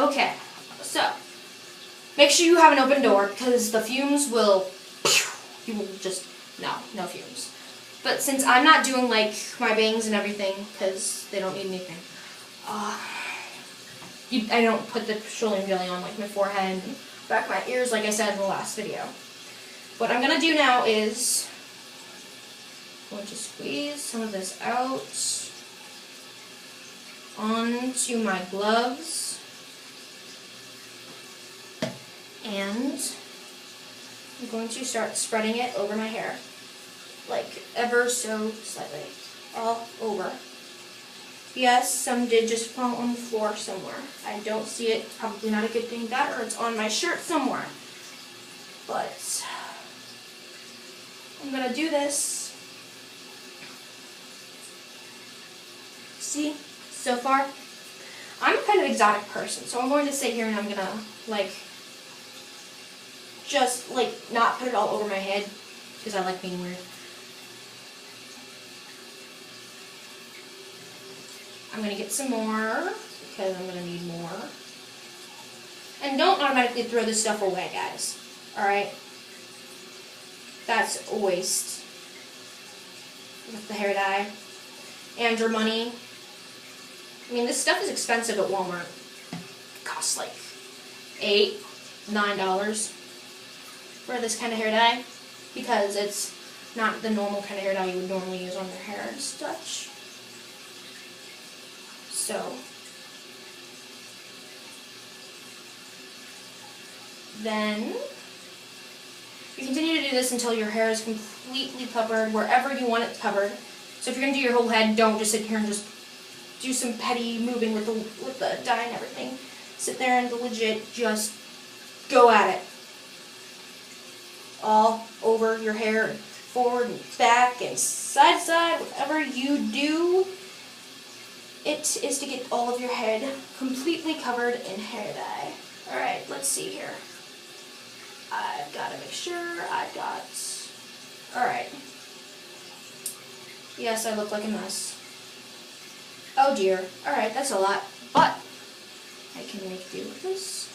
Okay, so make sure you have an open door because the fumes will, you will just, no fumes. But since I'm not doing like my bangs and everything because they don't need anything, I don't put the petroleum jelly on like my forehead and back of my ears like I said in the last video. What I'm going to do now is I'm going to squeeze some of this out onto my gloves, and I'm going to start spreading it over my hair, like ever so slightly, all over. Yes, some did just fall on the floor somewhere. I don't see it. Probably not a good thing that, or it's on my shirt somewhere. But I'm gonna do this. See, so far, I'm a kind of exotic person, so I'm going to sit here and I'm gonna just not put it all over my head because I like being weird. I'm going to get some more because I'm going to need more. And don't automatically throw this stuff away, guys. Alright? That's a waste with the hair dye and your money. I mean, this stuff is expensive at Walmart. It costs like $8, $9 for this kind of hair dye because it's not the normal kind of hair dye you would normally use on your hair and such. So, then you continue to do this until your hair is completely covered wherever you want it covered. So if you're going to do your whole head, don't just sit here and just do some petty moving with the dye and everything. Sit there and legit just go at it. All over your hair, forward and back and side to side, whatever you do. It is to get all of your head completely covered in hair dye. Alright, let's see here. I've got to make sure I've got... Alright. Yes, I look like a mess. Oh dear. Alright, that's a lot. But I can make do with this.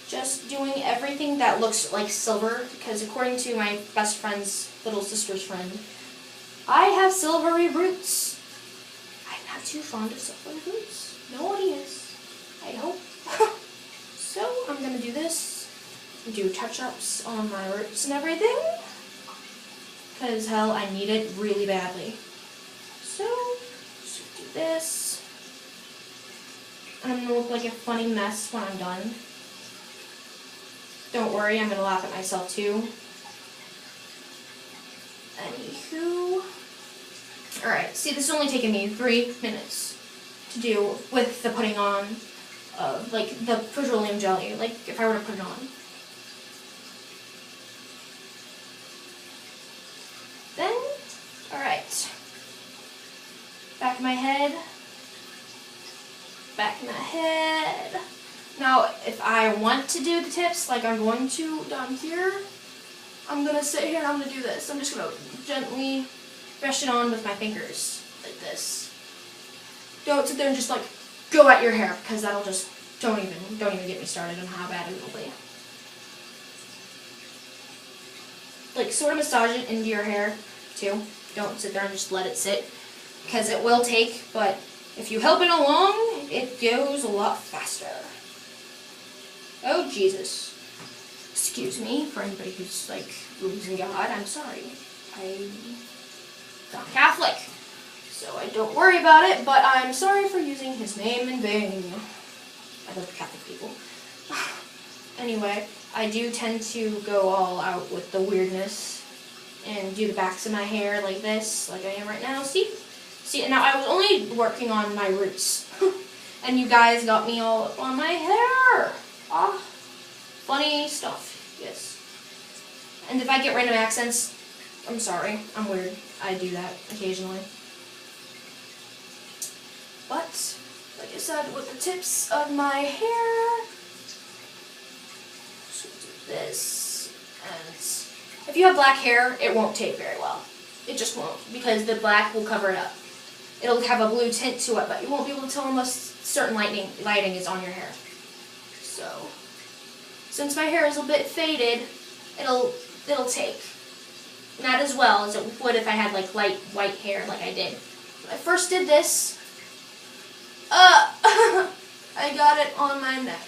Just doing everything that looks like silver, because according to my best friend's little sister's friend, I have silvery roots. I'm not too fond of silvery roots. Nobody is. I hope. So I'm going to do this. Do touch-ups on my roots and everything. Because, hell, I need it really badly. So, just do this. And I'm going to look like a funny mess when I'm done. Don't worry, I'm going to laugh at myself too. Anywho. Alright, see, this is only taking me 3 minutes to do with the putting on of, the petroleum jelly, if I were to put it on. Then, alright. Back of my head. Back of my head. Now, if I want to do the tips, like I'm going to down here, I'm going to sit here and I'm going to do this. I'm just going to gently brush it on with my fingers, like this. Don't sit there and just go at your hair, because that'll just, don't even get me started on how bad it will be. Sort of massage it into your hair, too. Don't sit there and just let it sit, because it will take, but if you help it along, it goes a lot faster. Oh, Jesus. Excuse me, for anybody who's, losing God, I'm sorry. I'm not Catholic, so I don't worry about it, but I'm sorry for using his name in vain. I love Catholic people. Anyway, I do tend to go all out with the weirdness and do the backs of my hair like this, like I am right now. See? See, now I was only working on my roots, and you guys got me all up on my hair. Ah, funny stuff, yes. And if I get random accents, I'm sorry, I'm weird. I do that occasionally. But, like I said, with the tips of my hair, so do this, and if you have black hair, it won't take very well. It just won't, because the black will cover it up. it'll have a blue tint to it, but you won't be able to tell unless certain lighting is on your hair. So, since my hair is a bit faded, it'll take. Not as well as it would if I had like light white hair like I did. When I first did this, I got it on my neck.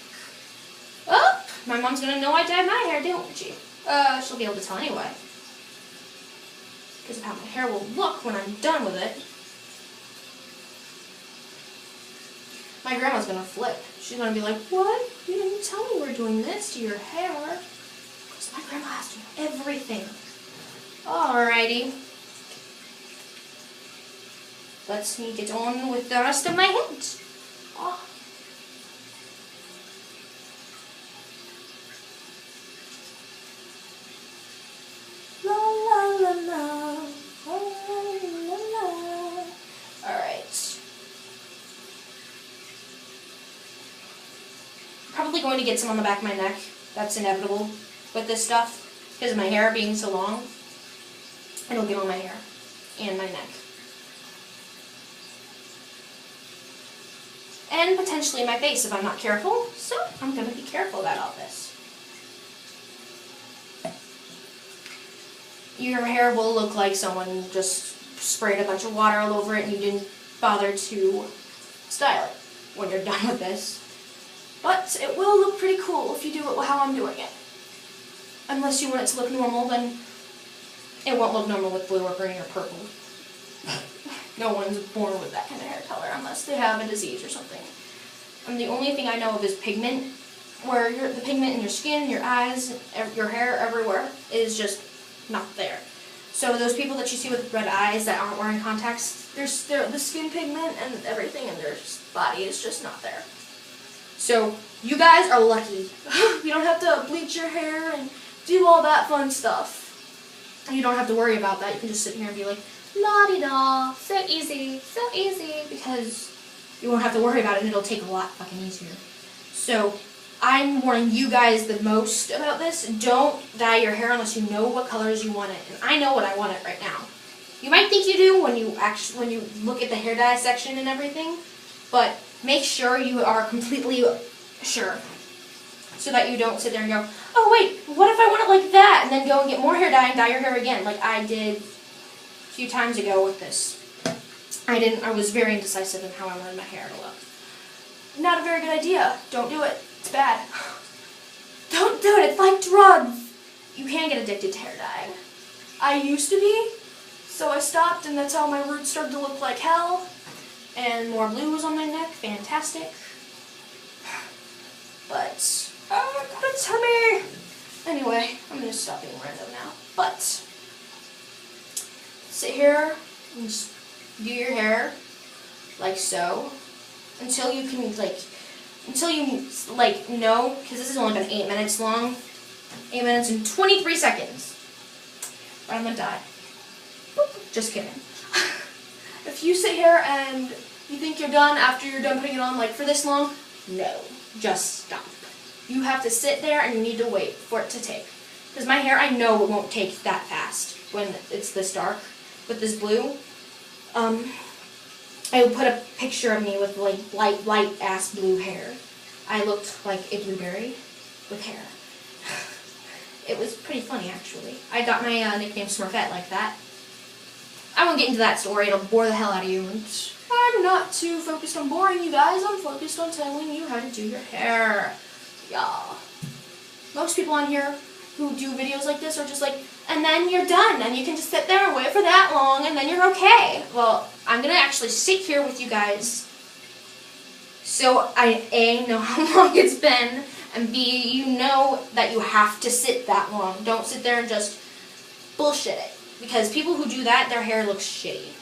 Oh, my mom's gonna know I dyed my hair, didn't she? She'll be able to tell anyway. Because of how my hair will look when I'm done with it. My grandma's gonna flip. She's gonna be like, what? You didn't tell me we're doing this to your hair. Because my grandma has to know everything. Alrighty. Let's me get on with the rest of my head. Oh. La la la la. La la la. Alright. Probably going to get some on the back of my neck. That's inevitable with this stuff. Because of my hair being so long. It'll get on my hair and my neck. And potentially my face if I'm not careful. So I'm going to be careful about all this. Your hair will look like someone just sprayed a bunch of water all over it and you didn't bother to style it when you're done with this. But it will look pretty cool if you do it how I'm doing it. Unless you want it to look normal, then it won't look normal with blue or green or purple. No one's born with that kind of hair color unless they have a disease or something. And the only thing I know of is pigment, where the pigment in your skin, your eyes, your hair, everywhere is just not there. So those people that you see with red eyes that aren't wearing contacts, the skin pigment and everything in their body is just not there. So you guys are lucky. You don't have to bleach your hair and do all that fun stuff. You don't have to worry about that. You can just sit here and be like, la-di-da, so easy, because you won't have to worry about it and it'll take a lot fucking easier. So, I'm warning you guys the most about this. Don't dye your hair unless you know what colors you want it. And I know what I want it right now. You might think you do when you look at the hair dye section and everything, but make sure you are completely sure. So that you don't sit there and go, oh wait, what if I want it like that? And then go and get more hair dye and dye your hair again, like I did a few times ago with this. I was very indecisive in how I wanted my hair to look. Not a very good idea. Don't do it. It's bad. Don't do it. It's like drugs. You can get addicted to hair dye. I used to be, so I stopped, and that's how my roots started to look like hell. And more blue was on my neck. Fantastic. But I got a tummy. Anyway, I'm going to stop being random now. But sit here and just do your hair like so until you can know, because this is only been 8 minutes long. 8 minutes and 23 seconds. But I'm going to die. Boop. Just kidding. If you sit here and you think you're done after you're done putting it on like for this long, no. Just stop. You have to sit there and you need to wait for it to take. Because my hair, I know it won't take that fast when it's this dark. With this blue, I would put a picture of me with like light ass blue hair. I looked like a blueberry with hair. It was pretty funny actually. I got my nickname Smurfette like that. I won't get into that story, it'll bore the hell out of you. And I'm not too focused on boring you guys, I'm focused on telling you how to do your hair. Yeah. Most people on here who do videos like this are just like, and then you're done, and you can just sit there and wait for that long, and then you're okay. Well, I'm going to actually sit here with you guys so I, A, know how long it's been, and B, you know that you have to sit that long. Don't sit there and just bullshit it. Because people who do that, their hair looks shitty.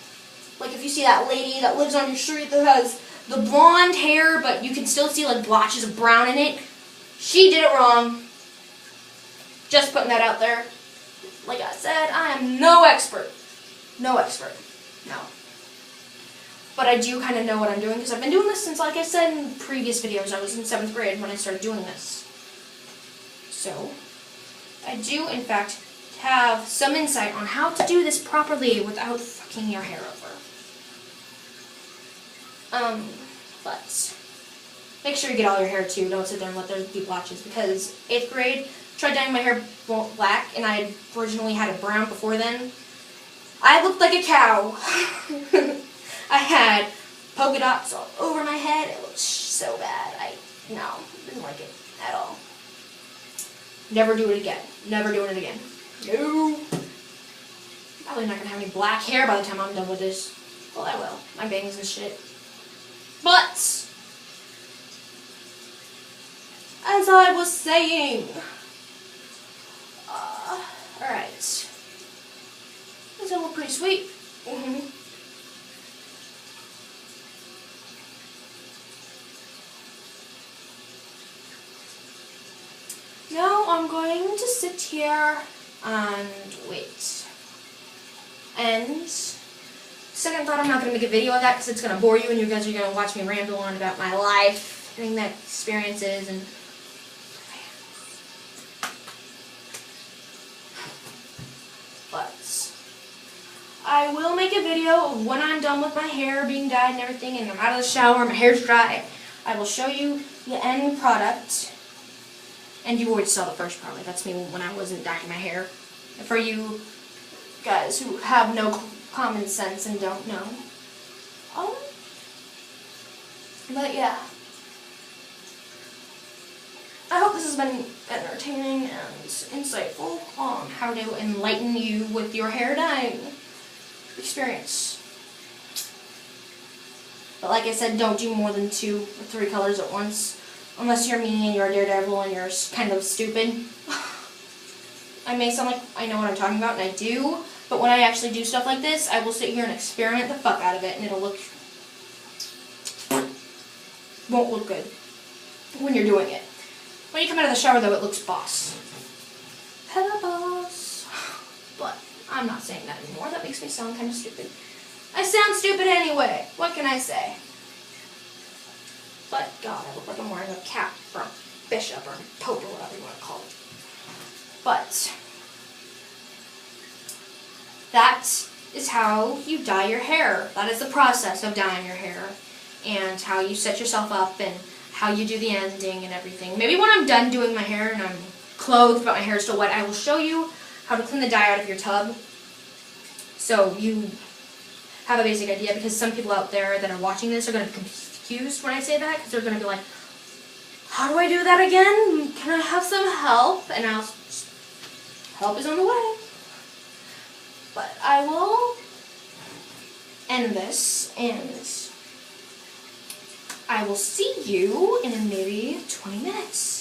Like if you see that lady that lives on your street that has the blonde hair, but you can still see like blotches of brown in it, she did it wrong. Just putting that out there. Like I said, I am no expert. No expert. No. But I do kind of know what I'm doing because I've been doing this since, like I said in previous videos, I was in 7th grade when I started doing this. So, I do, in fact, have some insight on how to do this properly without fucking your hair over. But make sure you get all your hair too. Don't sit there and let there be blotches, because 8th grade, tried dyeing my hair black, and I had originally had it brown before then. I looked like a cow. I had polka dots all over my head. It was so bad. Didn't like it at all. Never do it again. Never doing it again. No. Probably not gonna have any black hair by the time I'm done with this. Well, I will. My bangs and shit. But as I was saying, alright. Does that look pretty sweet? Now I'm going to sit here and wait. And second thought, I'm not going to make a video of that because it's going to bore you and you guys are going to watch me ramble on about my life, having that experiences and but I will make a video of when I'm done with my hair being dyed and everything and I'm out of the shower, my hair's dry. I will show you the end product. And you already saw the first part. That's me when I wasn't dyeing my hair. For you guys who have no common sense and don't know. But yeah. I hope this has been entertaining and insightful on how to enlighten you with your hair dyeing experience. But like I said, don't do more than 2 or 3 colors at once. Unless you're me and you're a daredevil and you're kind of stupid. I may sound like I know what I'm talking about, and I do, but when I actually do stuff like this, I will sit here and experiment the fuck out of it, and it'll won't look good when you're doing it. When you come out of the shower, though, it looks boss. Hello, boss. But I'm not saying that anymore. That makes me sound kind of stupid. I sound stupid anyway. What can I say? But, God, I look like I'm wearing a cap or a bishop or a pope or whatever you want to call it. But that is how you dye your hair. That is the process of dyeing your hair. And how you set yourself up and how you do the ending and everything. Maybe when I'm done doing my hair and I'm clothed but my hair is still wet, I will show you how to clean the dye out of your tub. So you have a basic idea, because some people out there that are watching this are going to be confused when I say that, because they're going to be like, how do I do that again? Can I have some help? And help is on the way. But I will end this, and I will see you in maybe 20 minutes.